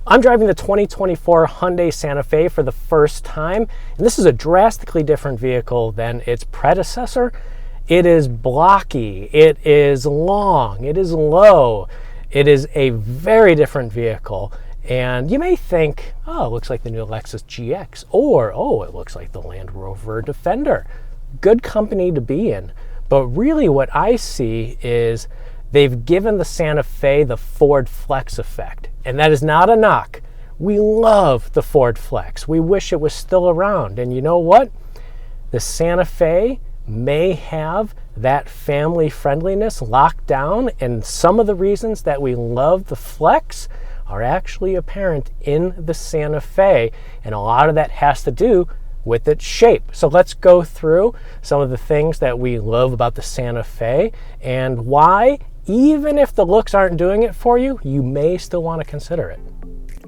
I'm driving the 2024 Hyundai Santa Fe for the first time, and this is a drastically different vehicle than its predecessor. It is blocky, it is long, it is low, it is a very different vehicle. And you may think, oh, it looks like the new Lexus GX, or, oh, it looks like the Land Rover Defender. Good company to be in. But really what I see is they've given the Santa Fe the Ford Flex effect. And that is not a knock. We love the Ford Flex. We wish it was still around. And you know what? The Santa Fe may have that family friendliness locked down, and some of the reasons that we love the Flex are actually apparent in the Santa Fe, and a lot of that has to do with its shape. So let's go through some of the things that we love about the Santa Fe and why, even if the looks aren't doing it for you, you may still want to consider it.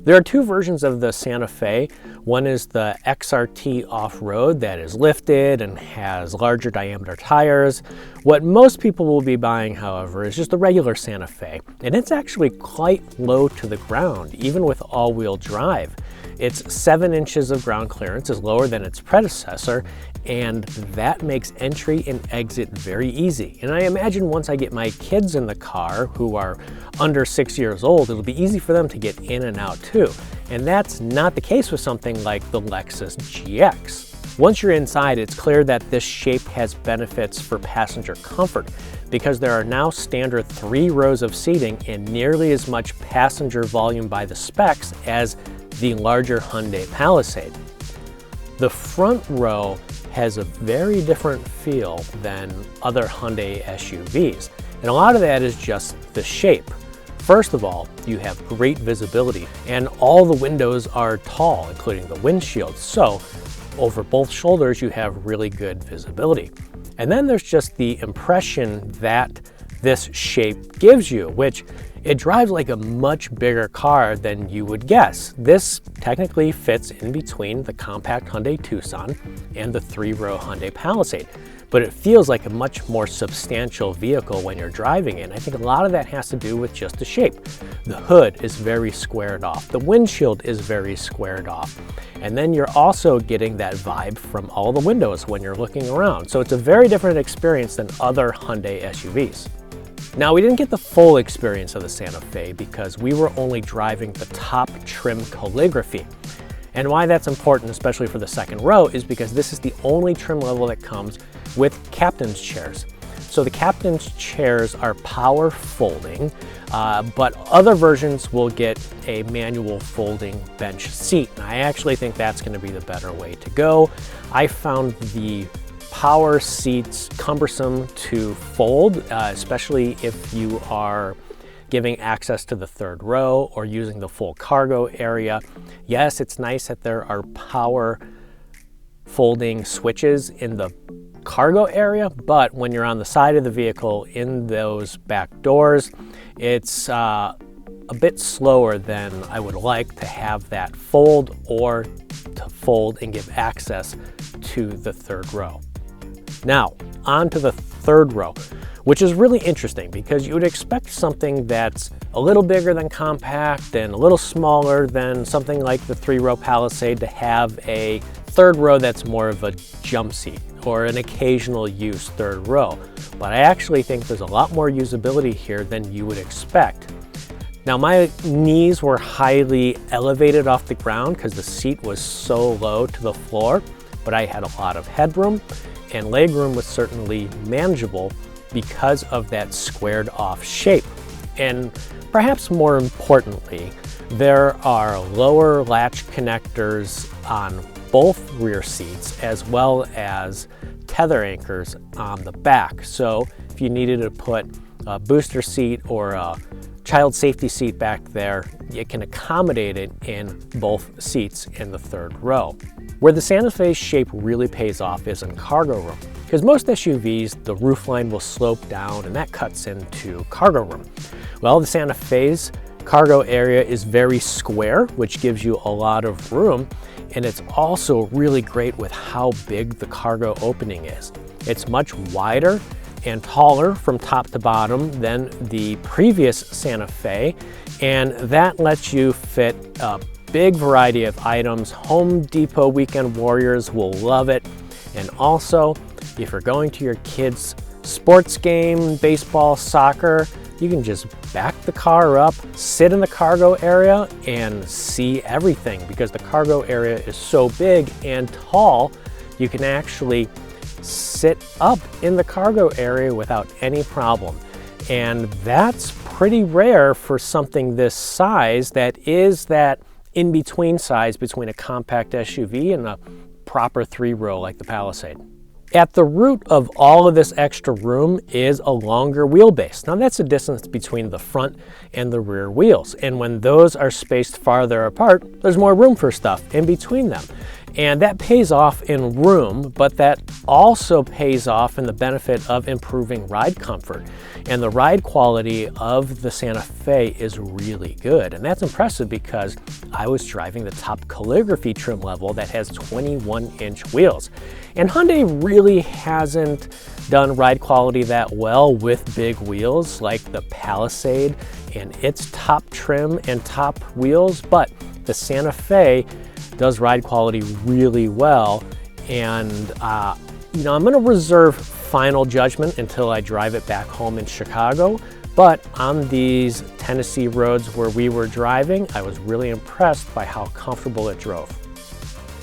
There are two versions of the Santa Fe. One is the XRT Off-Road that is lifted and has larger diameter tires. What most people will be buying, however, is just the regular Santa Fe. And it's actually quite low to the ground, even with all-wheel drive. It's 7 inches of ground clearance, is lower than its predecessor, and that makes entry and exit very easy. And I imagine once I get my kids in the car, who are under 6 years old, it'll be easy for them to get in and out too. And that's not the case with something like the Lexus GX. Once you're inside, it's clear that this shape has benefits for passenger comfort because there are now standard 3 rows of seating and nearly as much passenger volume by the specs as the larger Hyundai Palisade. The front row has a very different feel than other Hyundai SUVs, and a lot of that is just the shape. First of all, you have great visibility, and all the windows are tall, including the windshield, so over both shoulders you have really good visibility. And then there's just the impression that this shape gives you, which it drives like a much bigger car than you would guess. This technically fits in between the compact Hyundai Tucson and the 3-row Hyundai Palisade, but it feels like a much more substantial vehicle when you're driving it. And I think a lot of that has to do with just the shape. The hood is very squared off. The windshield is very squared off. And then you're also getting that vibe from all the windows when you're looking around. So it's a very different experience than other Hyundai SUVs. Now, we didn't get the full experience of the Santa Fe because we were only driving the top trim calligraphy. And why that's important, especially for the second row, is because this is the only trim level that comes with captain's chairs. So the captain's chairs are power folding, but other versions will get a manual folding bench seat. And I actually think that's going to be the better way to go. I found the power seats cumbersome to fold, especially if you are giving access to the third row or using the full cargo area. Yes, it's nice that there are power folding switches in the cargo area, but when you're on the side of the vehicle in those back doors, it's a bit slower than I would like to have that fold or to fold and give access to the third row. Now, on to the third row, which is really interesting because you would expect something that's a little bigger than compact and a little smaller than something like the 3-row Palisade to have a third row that's more of a jump seat or an occasional use third row. But I actually think there's a lot more usability here than you would expect. Now, my knees were highly elevated off the ground because the seat was so low to the floor, but I had a lot of headroom, and legroom was certainly manageable because of that squared off shape. And perhaps more importantly, there are lower latch connectors on both rear seats as well as tether anchors on the back. So if you needed to put a booster seat or a child safety seat back there, you can accommodate it in both seats in the third row. Where the Santa Fe's shape really pays off is in cargo room, because most SUVs, the roofline will slope down and that cuts into cargo room. Well, the Santa Fe's cargo area is very square, which gives you a lot of room, and it's also really great with how big the cargo opening is. It's much wider and taller from top to bottom than the previous Santa Fe, and that lets you fit a big variety of items. Home Depot weekend warriors will love it. And also, if you're going to your kids' sports game, baseball, soccer, you can just back the car up, sit in the cargo area, and see everything. Because the cargo area is so big and tall, you can actually sit up in the cargo area without any problem. And that's pretty rare for something this size, that is that in-between size between a compact SUV and a proper 3-row like the Palisade. At the root of all of this extra room is a longer wheelbase. Now that's the distance between the front and the rear wheels. And when those are spaced farther apart, there's more room for stuff in between them. And that pays off in room, but that also pays off in the benefit of improving ride comfort. And the ride quality of the Santa Fe is really good. And that's impressive because I was driving the top calligraphy trim level that has 21-inch wheels. And Hyundai really hasn't done ride quality that well with big wheels like the Palisade and its top trim and top wheels, but the Santa Fe does ride quality really well. And I'm going to reserve final judgment until I drive it back home in Chicago. But on these Tennessee roads where we were driving, I was really impressed by how comfortable it drove.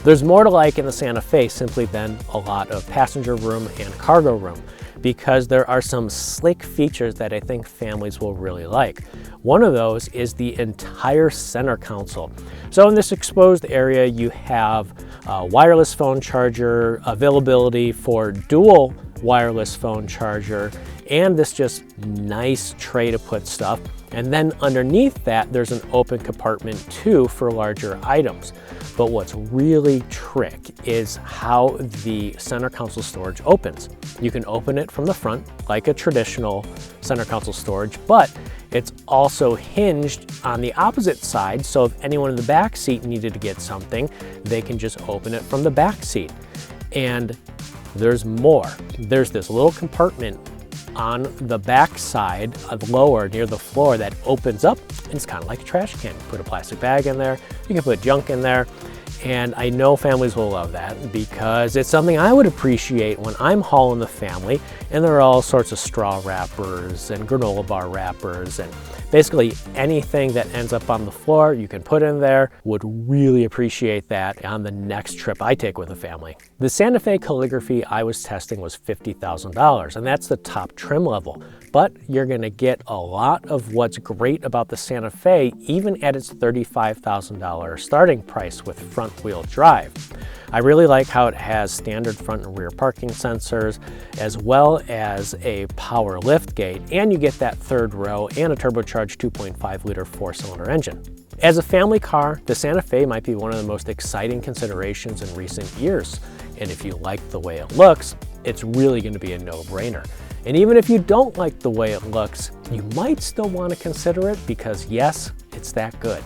There's more to like in the Santa Fe simply than a lot of passenger room and cargo room, because there are some slick features that I think families will really like. One of those is the entire center console. So in this exposed area, you have a wireless phone charger, availability for dual wireless phone charger, and this just nice tray to put stuff. And then underneath that, there's an open compartment too for larger items. But what's really trick is how the center console storage opens. You can open it from the front like a traditional center console storage, but it's also hinged on the opposite side, so if anyone in the back seat needed to get something, they can just open it from the back seat. And there's more. There's this little compartment on the back side of lower near the floor that opens up, and it's kind of like a trash can. You put a plastic bag in there, you can put junk in there, and I know families will love that because it's something I would appreciate when I'm hauling the family, and there are all sorts of straw wrappers and granola bar wrappers and basically anything that ends up on the floor you can put in there. Would really appreciate that on the next trip I take with a family. The Santa Fe calligraphy I was testing was $50,000, and that's the top trim level. But you're gonna get a lot of what's great about the Santa Fe even at its $35,000 starting price with front wheel drive. I really like how it has standard front and rear parking sensors, as well as a power lift gate, and you get that third row and a turbocharged 2.5 liter 4-cylinder engine. As a family car, the Santa Fe might be one of the most exciting considerations in recent years. And if you like the way it looks, it's really going to be a no-brainer. And even if you don't like the way it looks, you might still want to consider it because yes, it's that good.